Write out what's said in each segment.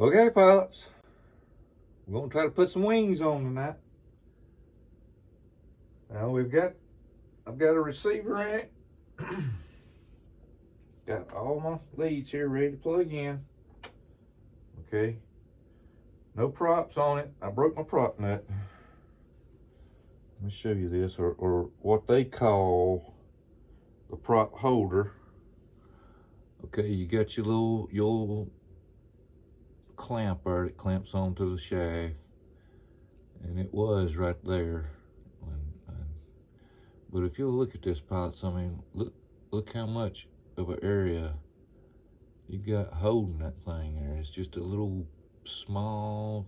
Okay, pilots, we're gonna try to put some wings on tonight. Now I've got a receiver in it. Got all my leads here ready to plug in. Okay, no props on it. I broke my prop nut. Let me show you this, or what they call the prop holder. Okay, you got your little clamp there that clamps onto the shaft, and it was right there. But if you look at this, pilots, I mean, look how much of an area you got holding that thing there. It's just a little small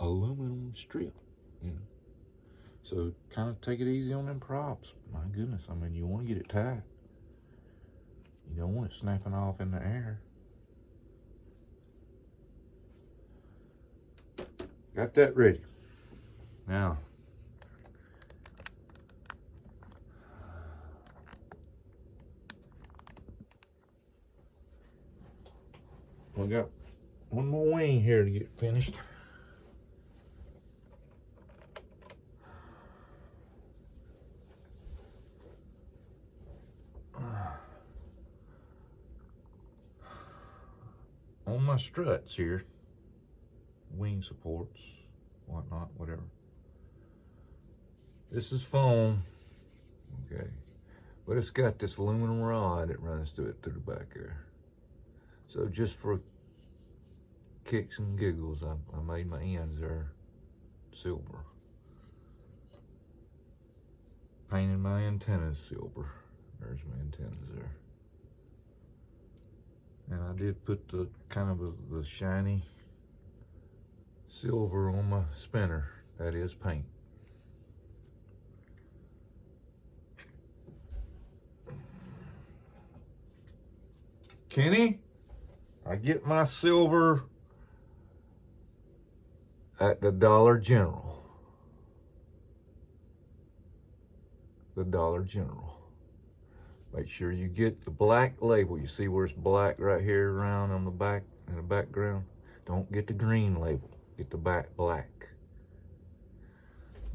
aluminum strip, you know. So kind of take it easy on them props. My goodness, I mean, you want to get it tight. You don't want it snapping off in the air. Got that ready. Now, we got one more wing here to get finished. On my struts here, wing supports, whatnot, whatever. This is foam, okay, but it's got this aluminum rod that runs through the back there. So just for kicks and giggles, I made my ends there silver. Painted my antennas silver. There's my antennas there. And I did put the kind of the shiny silver on my spinner. That is paint. Kenny, I get my silver at the Dollar General. The Dollar General. Make sure you get the black label. You see where it's black right here around on the back, in the background? Don't get the green label. Get the back black.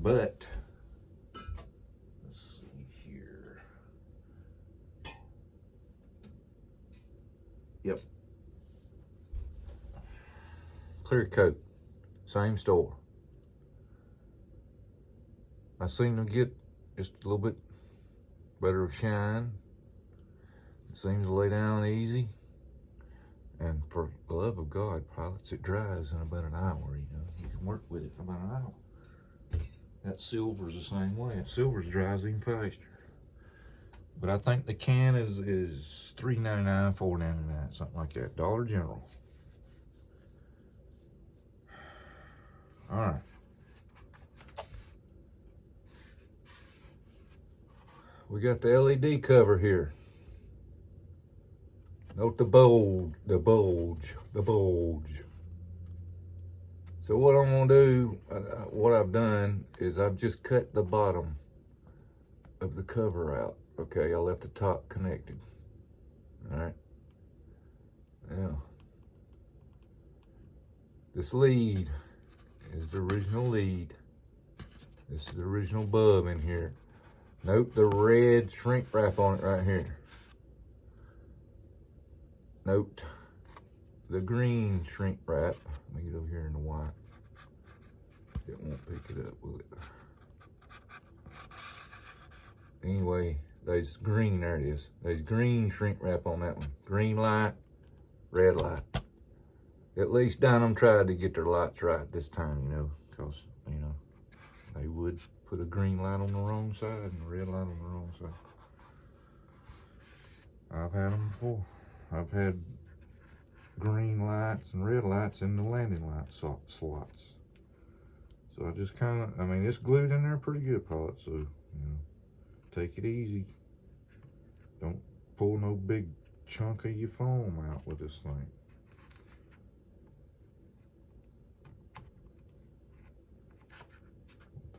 But, let's see here. Yep. Clear coat. Same store. I seem to get just a little bit better shine. It seems to lay down easy. And for the love of God, pilots, it dries in about an hour, you know. You can work with it for about an hour. That silver's the same way. That silver's dries even faster. But I think the can is $3.99, $4.99, something like that. Dollar General. All right. We got the LED cover here. Note the bulge. So what I'm gonna do, what I've done is I've just cut the bottom of the cover out. Okay, I left the top connected. All right. Now, this lead is the original lead. This is the original bulb in here. Note the red shrink wrap on it right here. Note the green shrink wrap. Let me get over here in the white. It won't pick it up, will it? Anyway, there's green, there it is. There's green shrink wrap on that one. Green light, red light. At least Dynam tried to get their lights right this time, you know, because, you know, they would put a green light on the wrong side and a red light on the wrong side. I've had them before. I've had green lights and red lights in the landing light slots. So I just kind of, I mean, it's glued in there pretty good, pilot, so, you know, take it easy. Don't pull no big chunk of your foam out with this thing.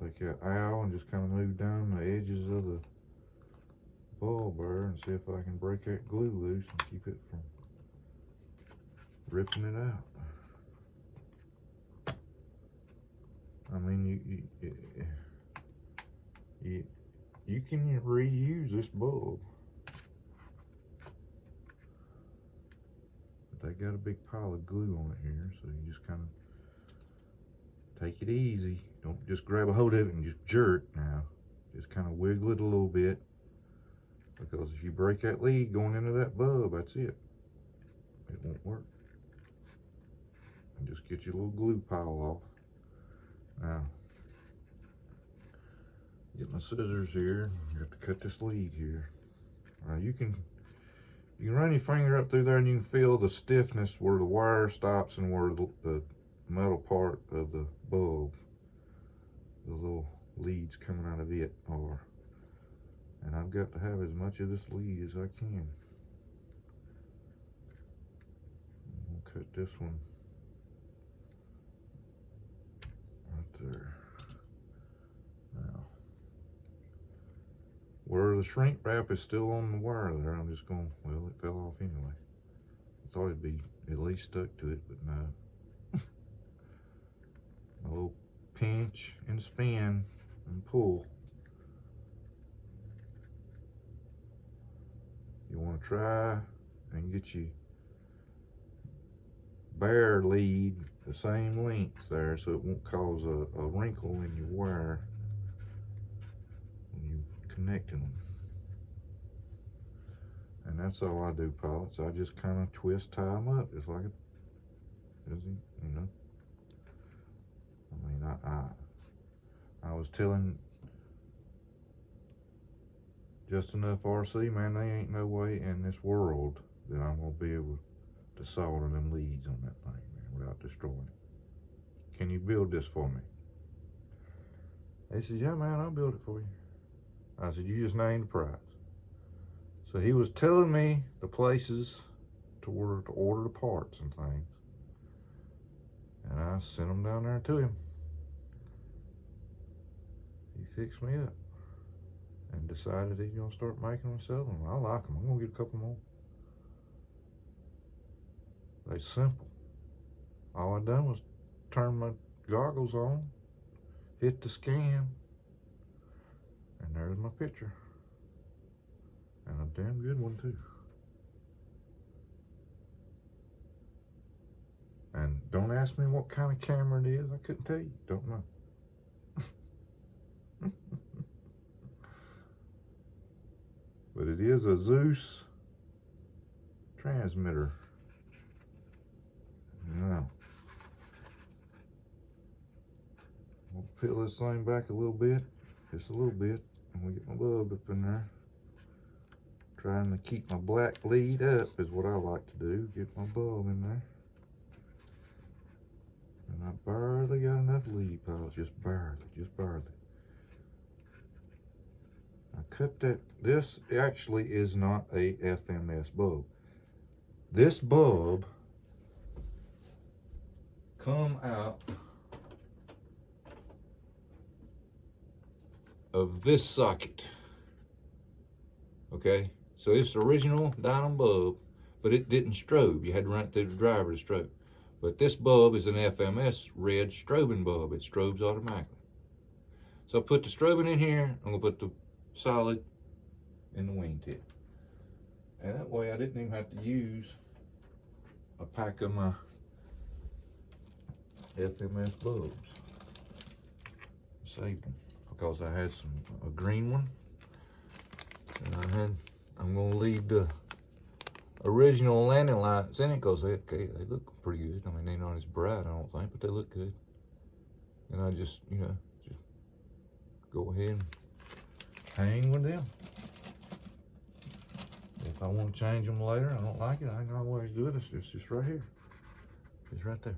Take that awl and just kind of move down the edges of the ball bearer and see if I can break that glue loose and keep it from ripping it out. I mean, you can reuse this bulb. But they got a big pile of glue on it here, so you just kind of take it easy. Don't just grab a hold of it and just jerk now. Just kind of wiggle it a little bit. Because if you break that lead going into that bulb, that's it. It won't work. And just get your little glue pile off. Now, get my scissors here. I got to cut this lead here. Now you can run your finger up through there and you can feel the stiffness where the wire stops and where the metal part of the bulb, the little leads coming out of it are. And I've got to have as much of this lead as I can. We'll cut this one right there. Now, where the shrink wrap is still on the wire there, I'm just going, well, it fell off anyway. I thought it'd be at least stuck to it, but no. A little pinch and spin and pull. You want to try and get your bare lead the same length there so it won't cause a wrinkle in your wire when you're connecting them. And that's all I do, pilots. I just kind of twist, tie them up just like you know. I mean, I was telling Just Enough RC, man, they ain't no way in this world that I'm gonna be able to solder them leads on that thing, man, without destroying it. Can you build this for me? He said, yeah, man, I'll build it for you. I said, you just name the price. So he was telling me the places to order the parts and things. And I sent them down there to him. He fixed me up and decided he's gonna start making them and selling them. I like them. I'm gonna get a couple more. They're simple. All I done was turn my goggles on, hit the scan, and there's my picture. And a damn good one too. And don't ask me what kind of camera it is. I couldn't tell you. Don't know. But it is a Zeus transmitter. Now, we'll peel this thing back a little bit, just a little bit, and we get my bulb up in there. Trying to keep my black lead up is what I like to do, get my bulb in there. And I barely got enough lead, pals, just barely, just barely. I cut that. This actually is not a FMS bulb. This bulb come out of this socket. Okay, so it's the original Dynam bulb, but it didn't strobe. You had to run it through the driver to strobe. But this bulb is an FMS red strobing bulb. It strobes automatically. So I put the strobing in here. I'm gonna put the solid in the wingtip. And that way I didn't even have to use a pack of my FMS bulbs. Saved them because I had a green one. And I'm gonna leave the original landing lights in it because they look pretty good. I mean, they're not as bright, I don't think, but they look good. And I just, you know, just go ahead and hang with them. If I want to change them later, I don't like it, I can always do it. It's just right here. It's right there.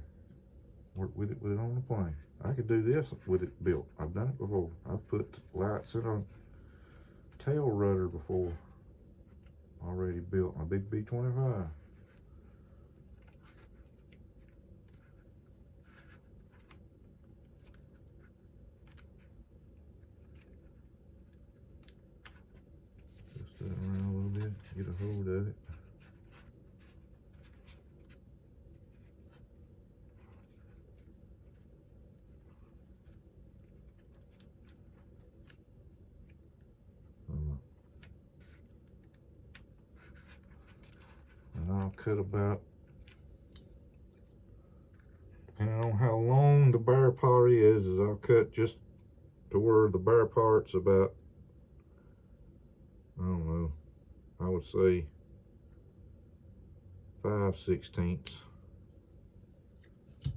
Work with it on the plane. I could do this with it built. I've done it before. I've put lights in a tail rudder before. Already built my big B25. Twist that around a little bit, get a hold of it. cut about, depending on how long the bare part is I'll cut just to where the bare part's about, I don't know, I would say 5/16, a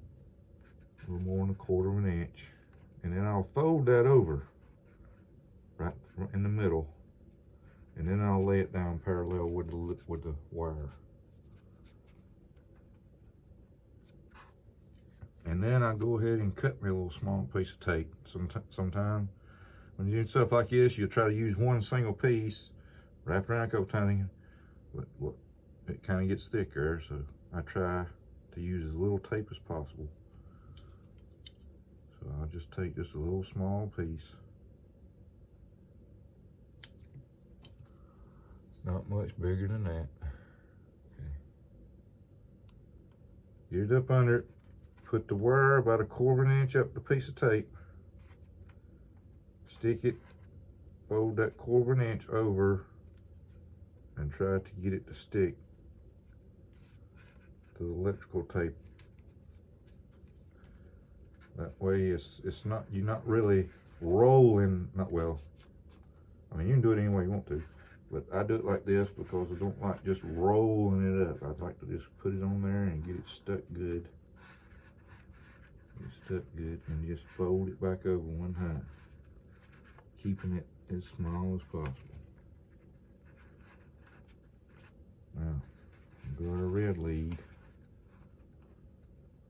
little more than 1/4 of an inch. And then I'll fold that over right in the middle, and then I'll lay it down parallel with the wire. And then I go ahead and cut me a little small piece of tape. Sometimes when you do stuff like this, you'll try to use one single piece, wrap around a couple times, but it kind of gets thicker, so I try to use as little tape as possible. So I'll just take just a little small piece. Not much bigger than that. Okay. Get it up under it. Put the wire about 1/4 of an inch up the piece of tape. Stick it, fold that 1/4 of an inch over, and try to get it to stick to the electrical tape. That way it's not, you're not really rolling, not well. I mean, you can do it any way you want to, but I do it like this because I don't like just rolling it up. I'd like to just put it on there and get it stuck good. Get it stuck good, and just fold it back over one time, keeping it as small as possible. Now, got our red lead.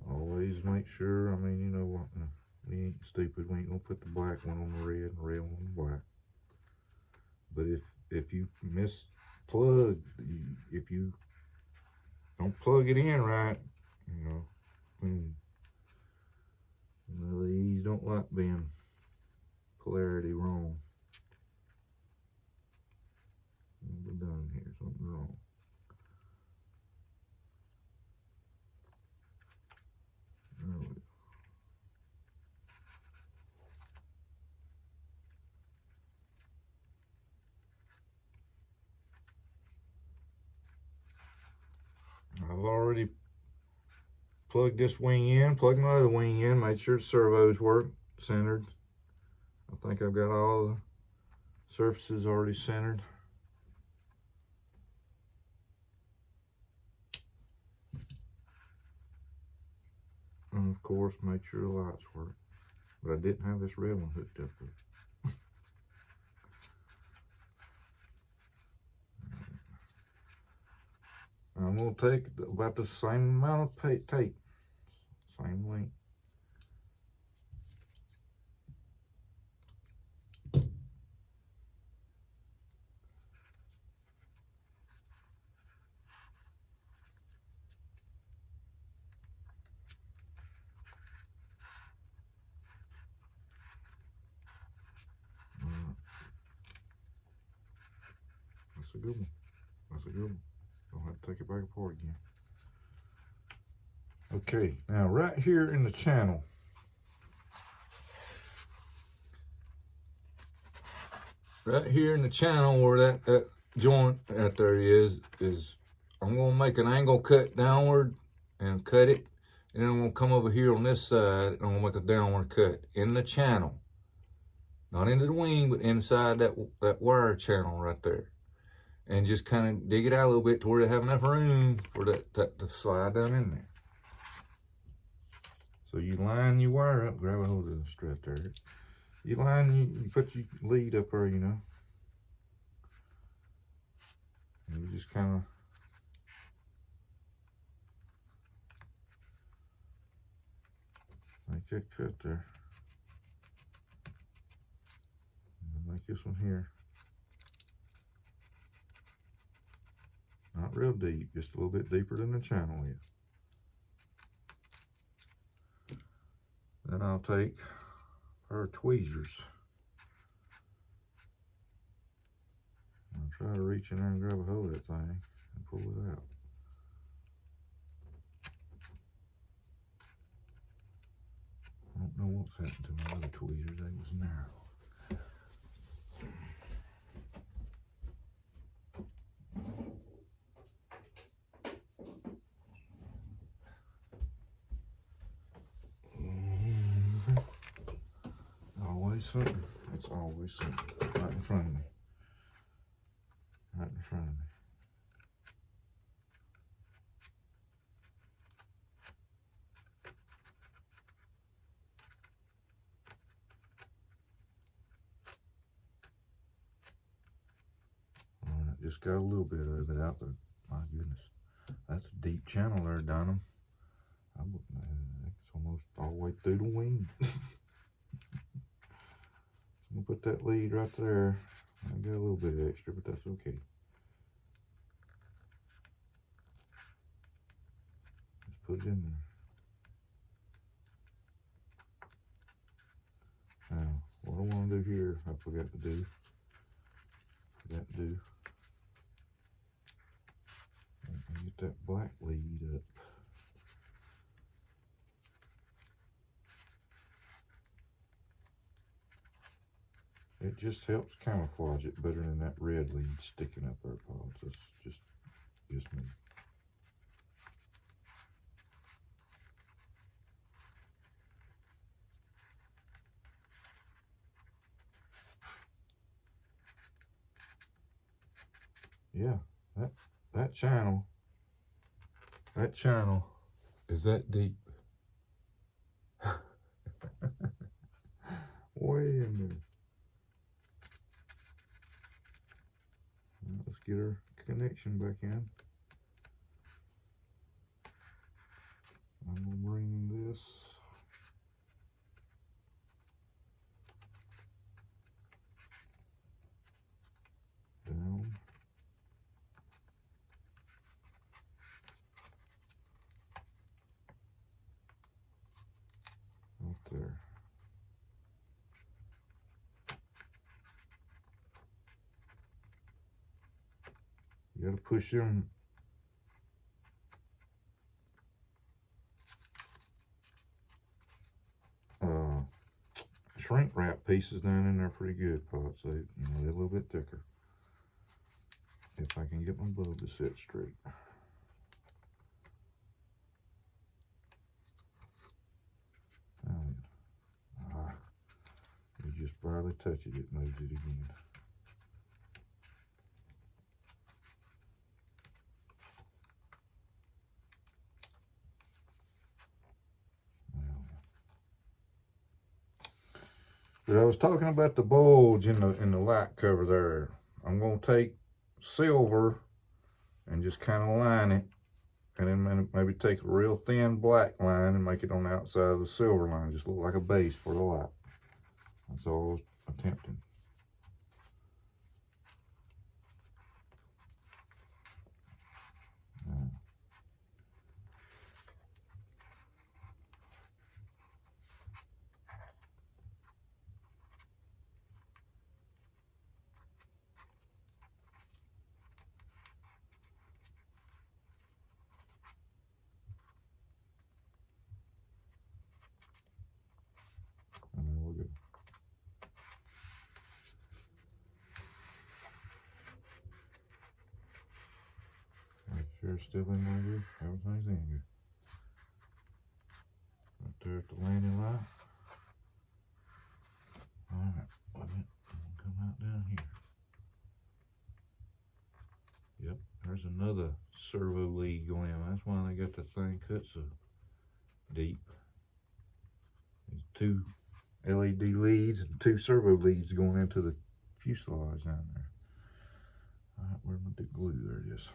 Always make sure, I mean, you know what, we ain't stupid. We ain't gonna put the black one on the red and the red one on the black. But if you misplug, if you don't plug it in right, you know, these don't like being polarity wrong. We're done here, something wrong. I've already plugged this wing in, plugged my other wing in, made sure the servos work centered. I think I've got all the surfaces already centered. And of course, make sure the lights work. But I didn't have this red one hooked up with. I'm going to take about the same amount of tape, same length. That's a good one. That's a good one. Don't have to take it back apart again. Okay, now right here in the channel, where that joint out there is I'm gonna make an angle cut downward and cut it, and then I'm gonna come over here on this side and I'm gonna make a downward cut in the channel, not into the wing, but inside that wire channel right there. And just kind of dig it out a little bit to where they have enough room for that to slide down in there. So you line your wire up, grab a hold of the strap there. You put your lead up there, you know. And you just kind of make that cut there. And make this one here. Not real deep, just a little bit deeper than the channel is. Then I'll take our tweezers. I'll try to reach in there and grab a hold of that thing and pull it out. I don't know what's happened to my other tweezers, they was narrow. always something. It's always something right in front of me. Right in front of me. Just got a little bit of it out, but my goodness, that's a deep channel there, Dynam. It's almost all the way through the wing. I'm gonna put that lead right there. I got a little bit extra, but that's okay. Just put it in there. Now, what I want to do here, I forgot to do. And get that black lead up. It just helps camouflage it better than that red lead sticking up there, Paul. That's just me. Yeah, that channel is that deep. Way in there. Let's get our connection back in. I'm gonna bring this down. Right there. You gotta push them shrink wrap pieces down in there pretty good, Pot. So they're a little bit thicker. If I can get my bulb to sit straight. You just barely touch it, it moves it again. But I was talking about the bulge in the light cover there. I'm gonna take silver and just kind of line it, and then maybe take a real thin black line and make it on the outside of the silver line, just look like a base for the light. That's all I was attempting. Sure, still in there good. Everything's in good. Right there at the landing light. Alright, let me come out down here. Yep, there's another servo lead going in. That's why they got the thing cut so deep. There's 2 LED leads and 2 servo leads going into the fuselage down there. Alright, where's my big glue? There it is.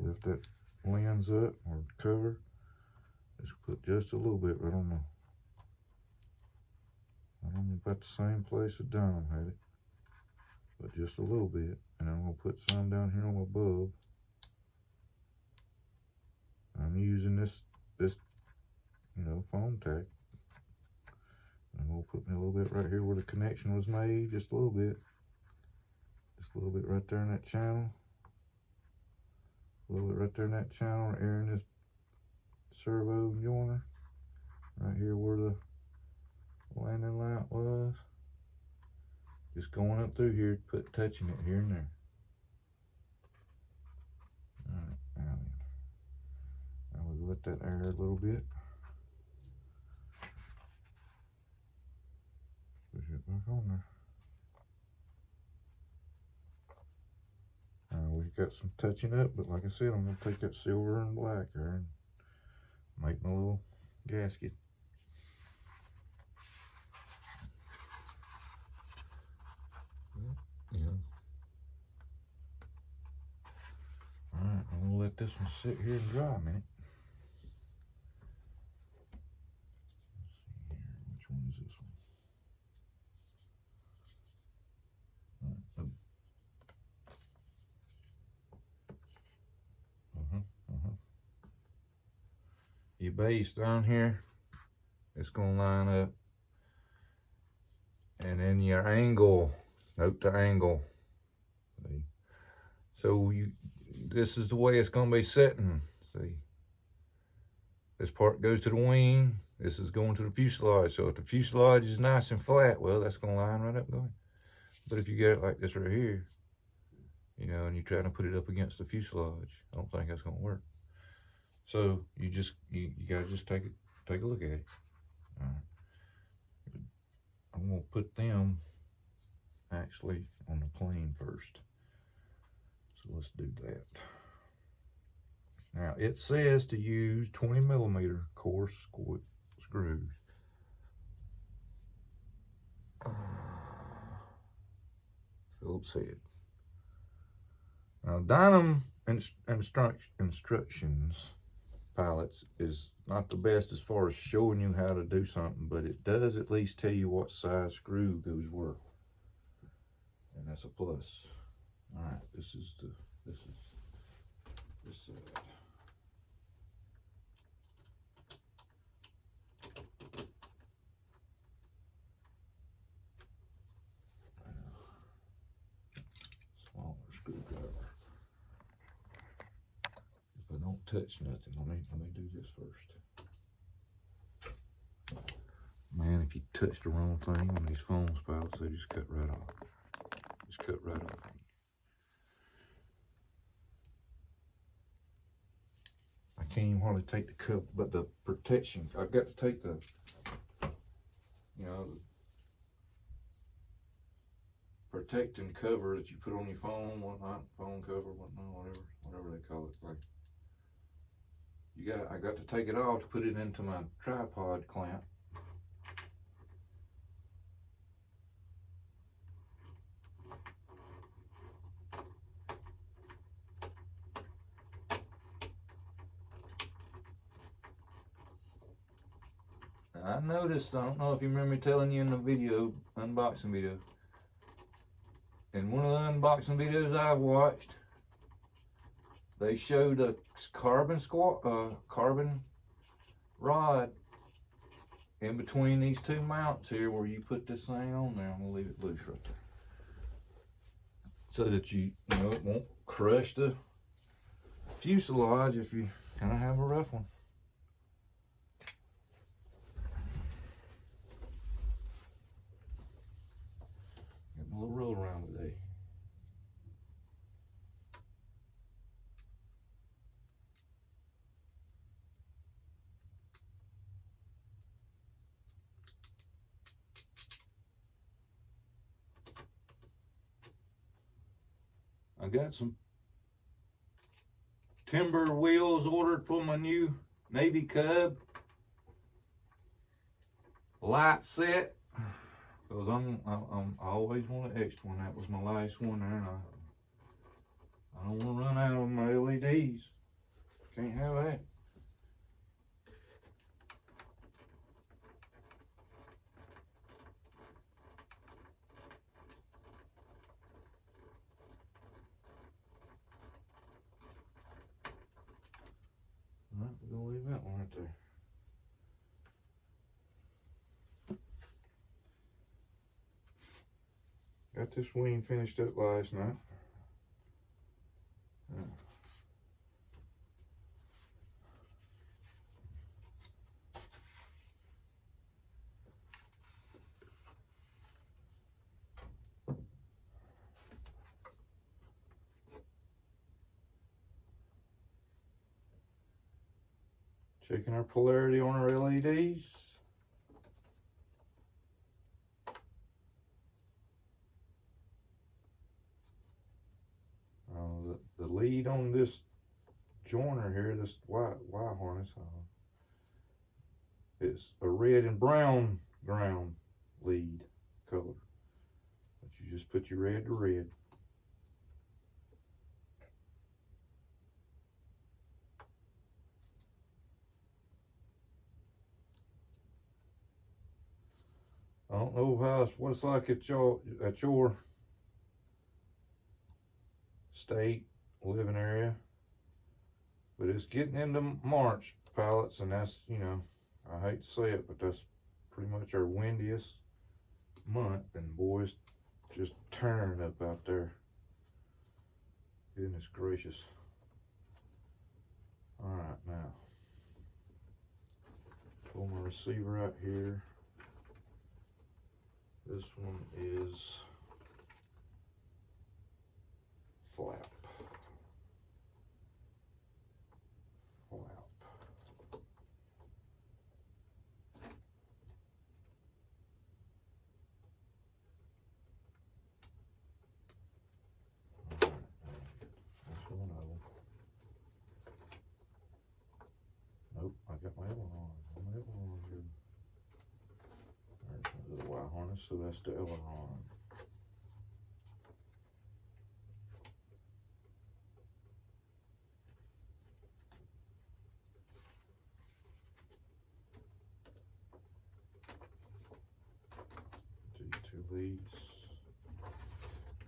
Lift that lens up or cover. Just put just a little bit right on about the same place that Dynam had it, but just a little bit. And I'm gonna put some down here on my bulb. I'm using this foam tack. I'm gonna put me a little bit right here where the connection was made, just a little bit. Just a little bit right there in that channel. A little bit right there in that channel, airing this servo joiner. Right here where the landing light was. Just going up through here, touching it here and there. Alright. let that air a little bit. Push it back on there. We've got some touching up, but like I said, I'm going to take that silver and black there and make my little gasket. Yeah. Alright, I'm going to let this one sit here and dry a minute. Let's see here, which one is this one? Your base down here, it's going to line up. And then your angle, note the angle. See? So this is the way it's going to be sitting. See, this part goes to the wing. This is going to the fuselage. So if the fuselage is nice and flat, well, that's going to line right up going. But if you get it like this right here, you know, and you're trying to put it up against the fuselage, I don't think that's going to work. So you gotta just take a look at it. All right. I'm gonna put them actually on the plane first. So let's do that. Now it says to use 20mm coarse screws. Phillips head. Now Dynam instructions pilots is not the best as far as showing you how to do something, but it does at least tell you what size screw goes where, and that's a plus. All right, this side. Smaller screwdriver. If I don't touch nothing, let me do this first. Man, if you touch the wrong thing on these foam spouts, they just cut right off. Just cut right off. I can't even hardly take the cup, but the protection, I've got to take the, you know, protecting cover that you put on your phone, whatnot, phone cover, whatnot, whatever they call it. Like, I got to take it off to put it into my tripod clamp. I noticed, I don't know if you remember me telling you in the video, unboxing video, in one of the unboxing videos I've watched, they showed a carbon rod in between these two mounts here where you put this thing on there. I'm gonna leave it loose right there, so that you know it won't crush the fuselage if you kind of have a rough one. Got my little roll around today. I got some timber wheels ordered for my new Navy Cub light set, because I always want an extra one. That was my last one there, and I don't want to run out of my LEDs. Can't have that. All right, we're gonna leave that one right there. Got this wing finished up last night. Checking our polarity on our LEDs. The lead on this joiner here, this wire harness, it's a red and brown ground lead color. But you just put your red to red. I don't know what it's like at your state living area, but it's getting into March, pilots, and that's, you know, I hate to say it, but that's pretty much our windiest month, and boys, just tearing up out there. Goodness gracious. All right, now pull my receiver out here. This one is flap. Nope, I got my aileron. There's my little wire harness, so that's the aileron. These two leads.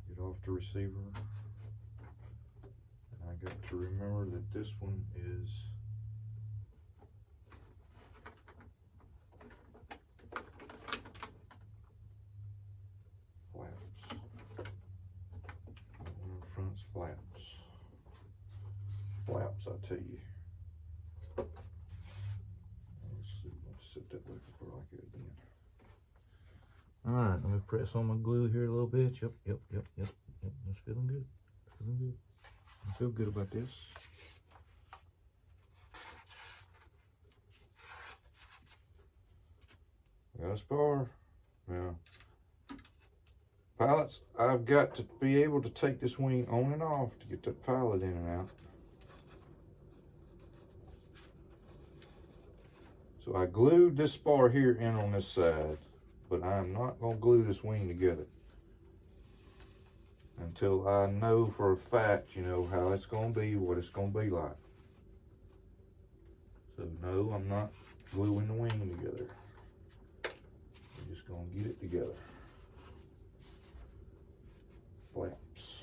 Get off the receiver. And I got to remember that this one is flaps, I tell you. Let's see, let's set that back before I like it again. All right, let me press on my glue here a little bit. Yep. That's feeling good. I feel good about this. Got a spar. Now, pilots, I've got to be able to take this wing on and off to get that pilot in and out. So I glued this spar here in on this side, but I'm not going to glue this wing together until I know for a fact, you know, how it's going to be, what it's going to be like. So no, I'm not gluing the wing together. I'm just going to get it together. Flaps.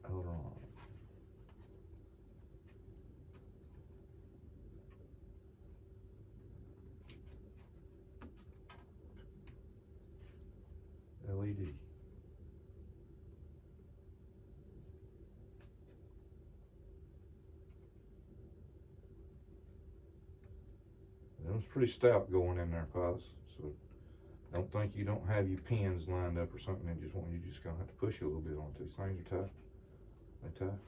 Aileron. LED. That was pretty stout going in there, pilots. So don't think you don't have your pins lined up or something. You just gonna have to push a little bit on it. These things are tough. They're tough.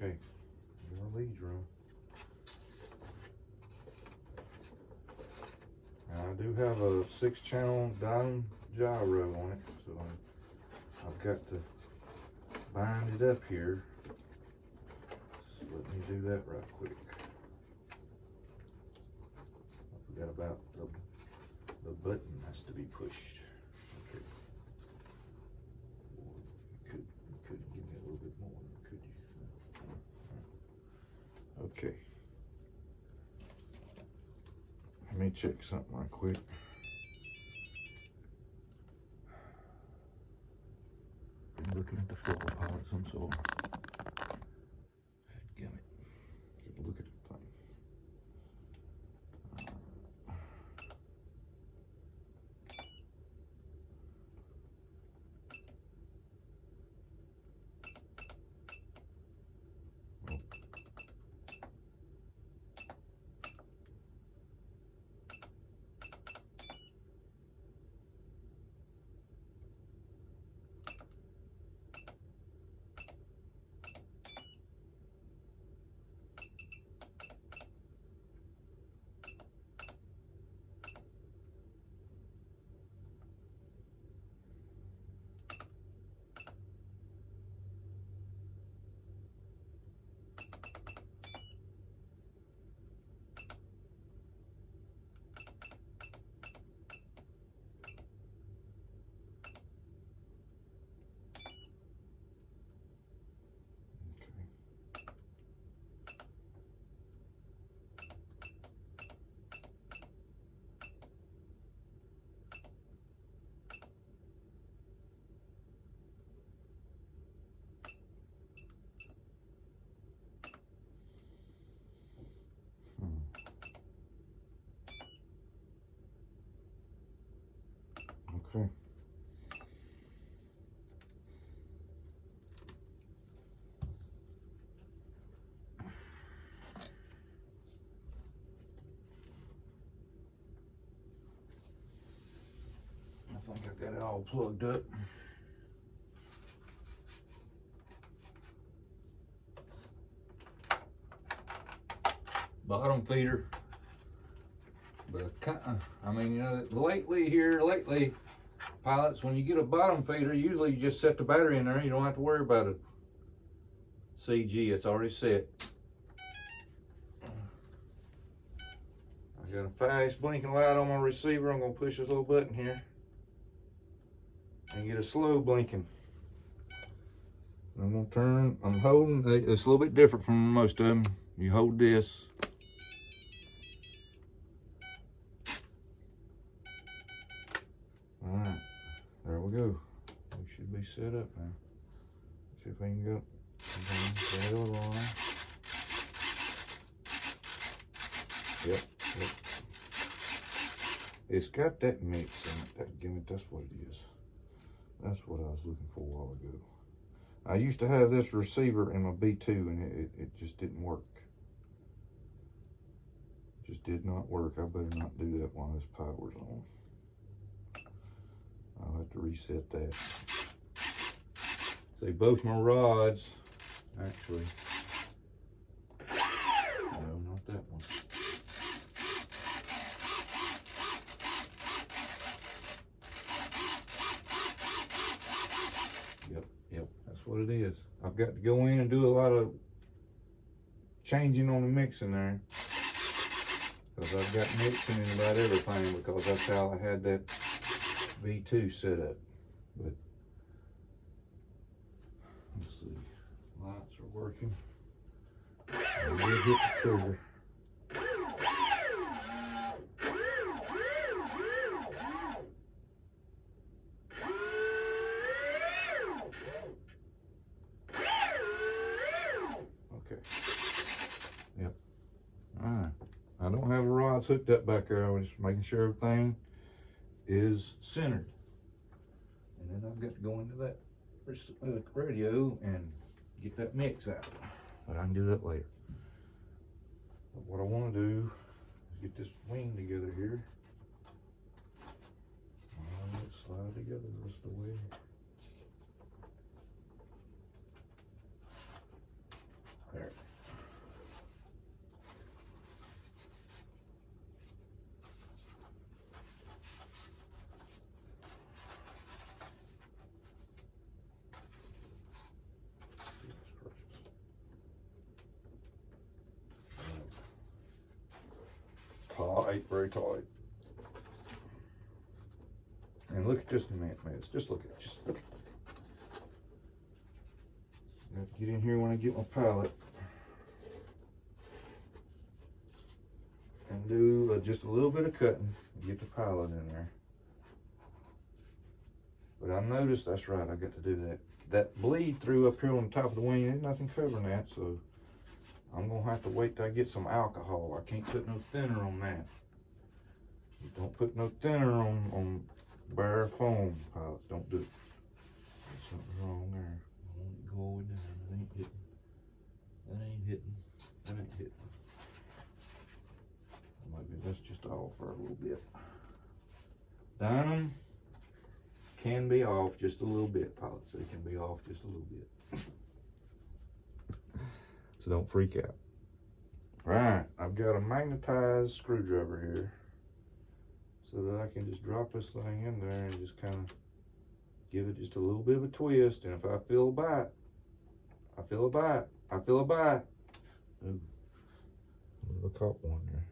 Okay, our leads run. Now I do have a 6-channel Dynam gyro on it, so I've got to bind it up here. So let me do that right quick. I forgot about the button has to be pushed. Okay. You could give me a little bit more, could you? Okay. Let me check something right quick. I'm looking at the floor pilots, I'm sorry. Damn it. Get a look at the thing. Okay. I think I got it all plugged up. Bottom feeder. But I mean, you know, lately, pilots, when you get a bottom feeder, usually you just set the battery in there. You don't have to worry about it. CG, it's already set. I got a fast blinking light on my receiver. I'm gonna push this little button here and get a slow blinking. I'm gonna turn, I'm holding, it's a little bit different from most of them. You hold this. All right, there we go. We should be set up now. See if we can go. The other line. Yep. It's got that mix in it. Give it. That's what it is. That's what I was looking for a while ago. I used to have this receiver in my B2 and it just didn't work. Just did not work. I better not do that while this power's on. I'll have to reset that. See, both my rods, actually, no, not that one. Yep, that's what it is. I've got to go in and do a lot of changing on the mixing there. Because I've got mixing in about everything, because that's how I had that V2 set up. But let's see, lights are working. I will hit the trigger. Okay. Yep. All right. I don't have the rods hooked up back there. I was just making sure everything is centered. And then I've got to go into that radio and get that mix out. But I can do that later. But what I want to do is get this wing together here. Let it slide together the rest of the way. There. Tight, very tight. And look at this mess. Just look at it. Just look at it. Get in here when I get my pallet and do just a little bit of cutting and get the pallet in there. But I noticed, that's right, I got to do that. That bleed through up here on the top of the wing, there's nothing covering that, so I'm gonna have to wait till I get some alcohol. I can't put no thinner on that. You don't put no thinner on bare foam pilots. Don't do it. There's something wrong there. I want it to go over there. That ain't hitting. That ain't hitting. That ain't hitting. Maybe that's just off for a little bit. Dynam can be off just a little bit, pilots. It can be off just a little bit. So don't freak out. All right, I've got a magnetized screwdriver here so that I can just drop this thing in there and just kind of give it just a little bit of a twist. And if I feel a bite, I feel a bite, I feel a bite. Ooh, look caught one there.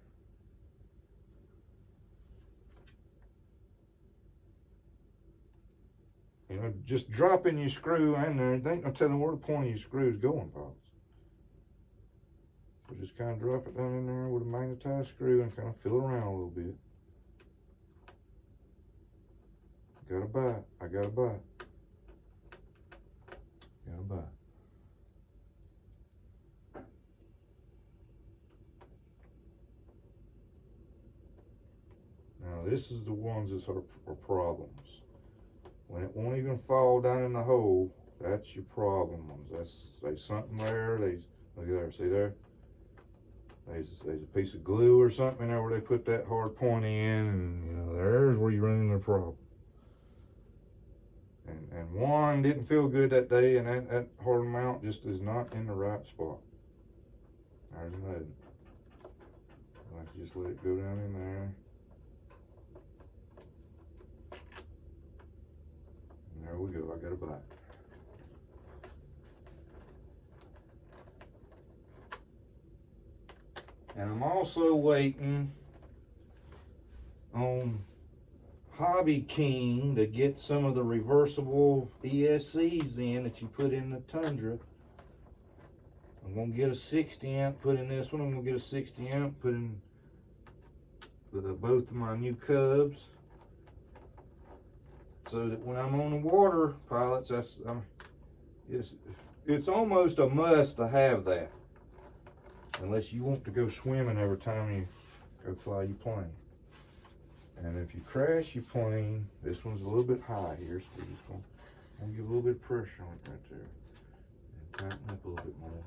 You know, just dropping your screw in there, there ain't no telling where the point of your screw is going, pilots. So just kind of drop it down in there with a magnetized screw and kind of feel around a little bit. Got a bite. I got a bite. Got a bite. Now this is the ones that are problems. when it won't even fall down in the hole, that's your problem ones. There's something there. Look there, see there? There's a piece of glue or something there where they put that hard point in, and you know, there's where you run into the problem. And one didn't feel good that day, and that hard mount just is not in the right spot. There's another. Let's just let it go down in there. And there we go, I got a bite. And I'm also waiting on Hobby King to get some of the reversible ESCs in that you put in the Tundra. I'm gonna get a 60 amp put in this one. I'm gonna get a 60 amp put in both of my new Cubs, so that when I'm on the water pilots, it's almost a must to have that, unless you want to go swimming every time you go fly your plane. And if you crash your plane, this one's a little bit high here, so we're just going to give a little bit of pressure on it right there. And tighten up a little bit more.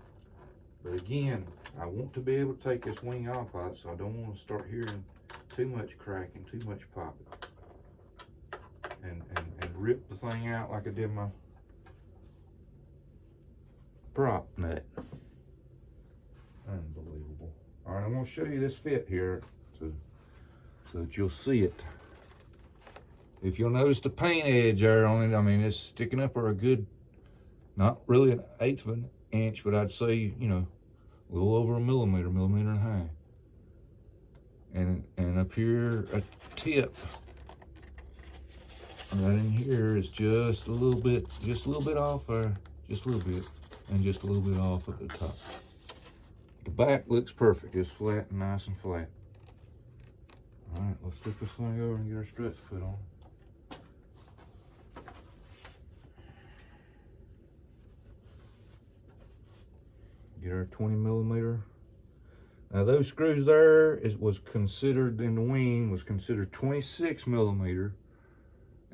But again, I want to be able to take this wing off out, so I don't want to start hearing too much cracking, too much popping. And rip the thing out like I did my prop nut. Unbelievable. All right, I'm going to show you this fit here so that you'll see it. If you'll notice the paint edge there on it, I mean, it's sticking up or a good, not really an 1/8 of an inch, but I'd say, you know, a little over a millimeter and a half. And up here at the tip, right in here is just a little bit off there, just a little bit, and just a little bit off at the top. The back looks perfect, it's flat and nice and flat. All right, let's flip this thing over and get our struts put on. Get our 20 millimeter. Now those screws there was considered in the wing, was considered 26 millimeter,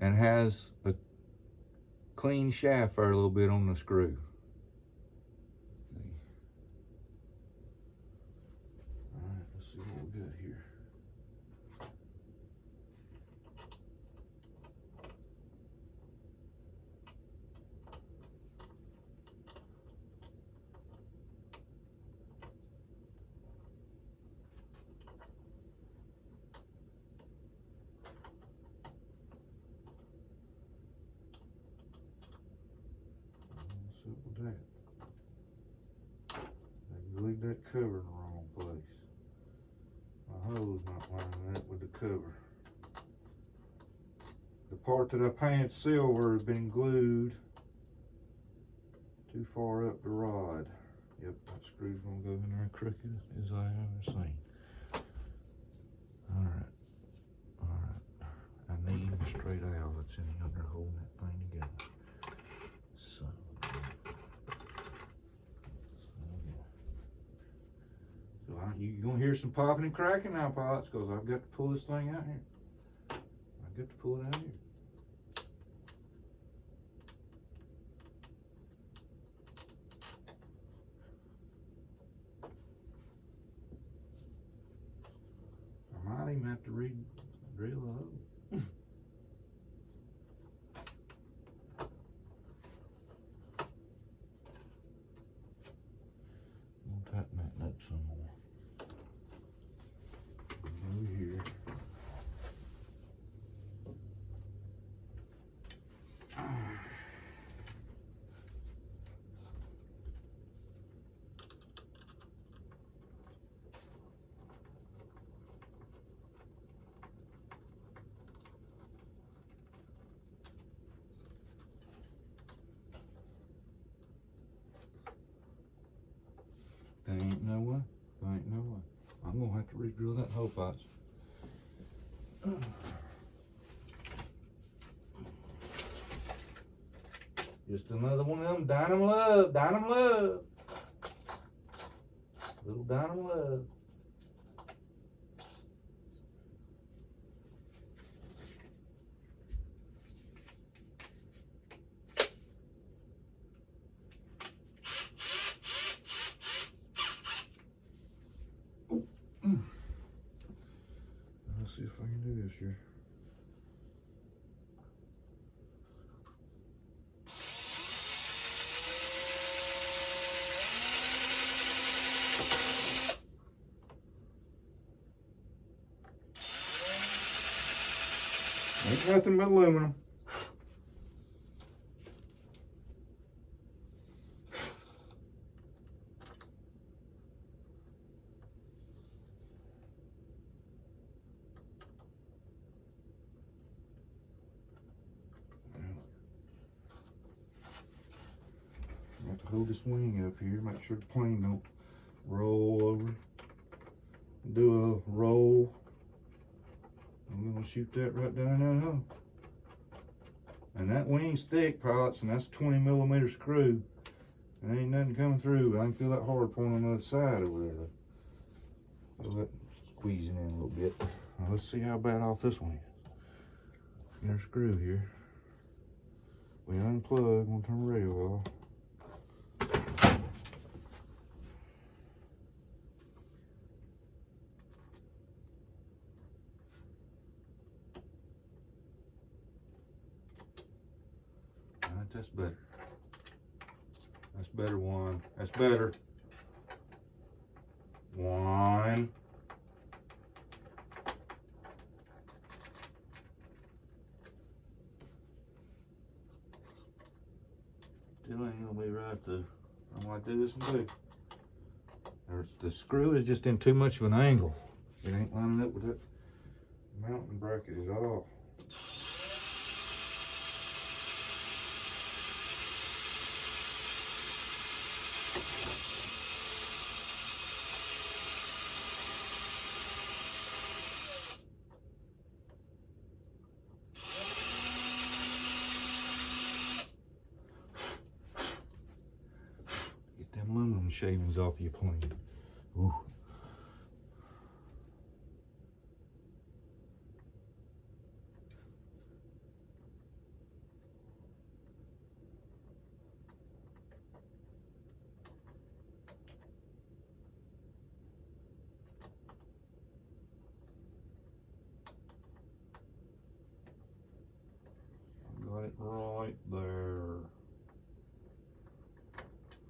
and has a clean shaft there a little bit on the screw. All right, let's see what we got here. That. I glued that cover in the wrong place. My hose not lining up with the cover. The part that I painted silver has been glued too far up the rod. Yep, that screw's gonna go in there crooked as I ever seen. Alright. I need straight outlets in under holding that thing together. You're going to hear some popping and cracking now, pilots, because I've got to pull this thing out here. I've got to pull it out here. I might even have to drill a hole. I'm going to tighten that up some more. Over here. There ain't no way. There ain't no way. I'm gonna have to re-drill that hole, pots. Just another one of them Dynam love, Dynam love. Little Dynam love. pressure. Ain't nothing but aluminum. I have to hold this wing up here, make sure the plane don't roll over. Do a roll. I'm gonna shoot that right down in that hole. And that wing's thick, pilots, and that's a 20mm screw. And ain't nothing coming through. I can feel that hard point on the other side over there. Feel that squeezing in a little bit. Now let's see how bad off this one is. Inner screw here. We unplug, I'm gonna turn the radio off. Alright, that's better. That's better, one. That's better. One. Still ain't gonna be right though. I might do this and do. The screw is just in too much of an angle. It ain't lining up with that mounting bracket at all. Get them aluminum shavings off your plane. Ooh. Got it right there.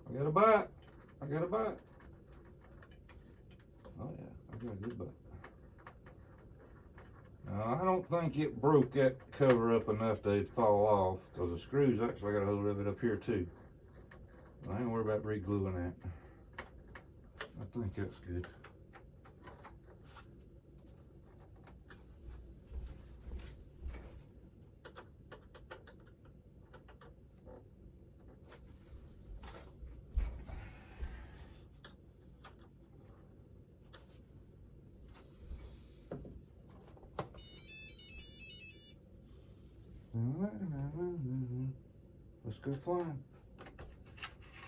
I got a bite. I got a bite. Oh yeah, I got a good bite. Now I don't think it broke that cover up enough that it'd fall off, because the screws actually got a hold of it up here too. I ain't worried about re-gluing that. I think that's good. Let's go flying.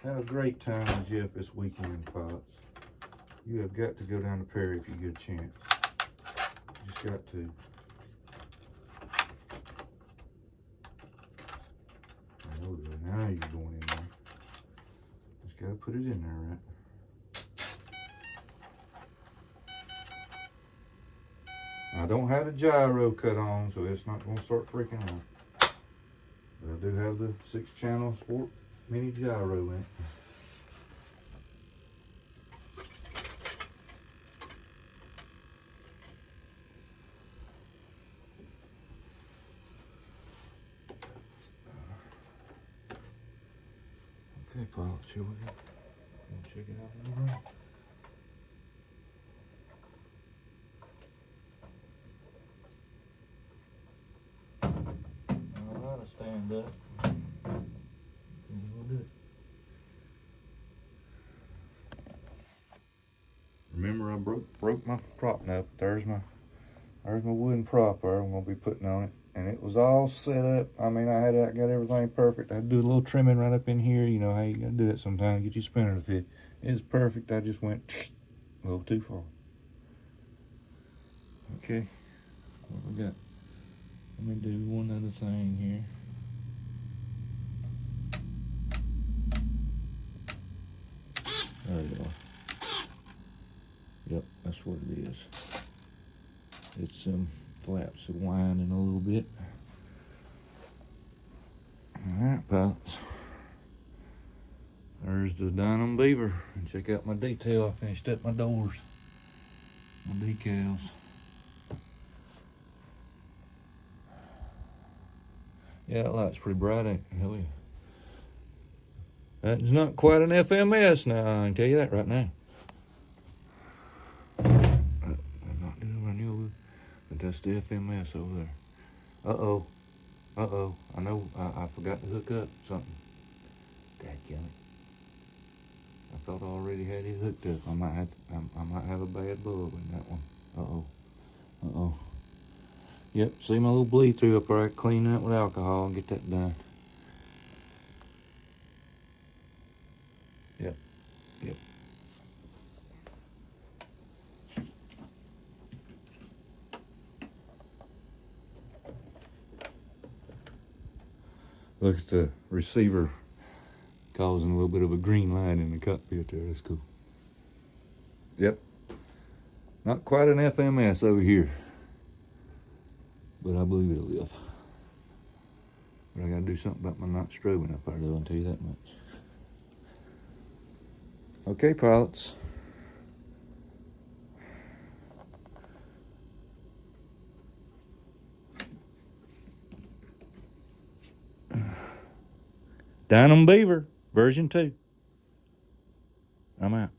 Have a great time with Jeff this weekend, pilots. You have got to go down to Perry if you get a chance. You just got to. Oh, now you're going in there. Just got to put it in there, right? I don't have the gyro cut on, so it's not going to start freaking out. But I do have the 6-channel sport mini gyro in it. Okay, pilot, shall we go? Check it out in the room. Alright, I stand up. We'll do it. Remember, I broke my prop nut. There's my wooden prop there I'm gonna be putting on it, and it was all set up. I mean, I got everything perfect. I had to do a little trimming right up in here. You know how you gotta do that sometimes, get your spinner to fit. It was perfect. I just went a little too far. Okay, what we got? Let me do one other thing here. There you are. Yep, that's what it is. It's Flaps are winding a little bit. Alright, pilots. There's the Dynam Beaver. And check out my detail. I finished up my doors. My decals. Yeah, that light's pretty bright, ain't it? Hell yeah. That's not quite an FMS now, I can tell you that right now. I'm not doing what I knew, but that's the FMS over there. Uh-oh. Uh-oh. I know I forgot to hook up something. Dadgummit. I thought I already had it hooked up. I might have a bad bulb in that one. Uh-oh. Uh-oh. Yep, see my little bleed through up there. I clean that with alcohol and get that done. Yep. Yep. Look at the receiver causing a little bit of a green line in the cockpit there. That's cool. Yep. Not quite an FMS over here, but I believe it'll live. But I gotta do something about my not strobing up there though, I'll tell you that much. Okay, pilots. Dynam Beaver, version 2. I'm out.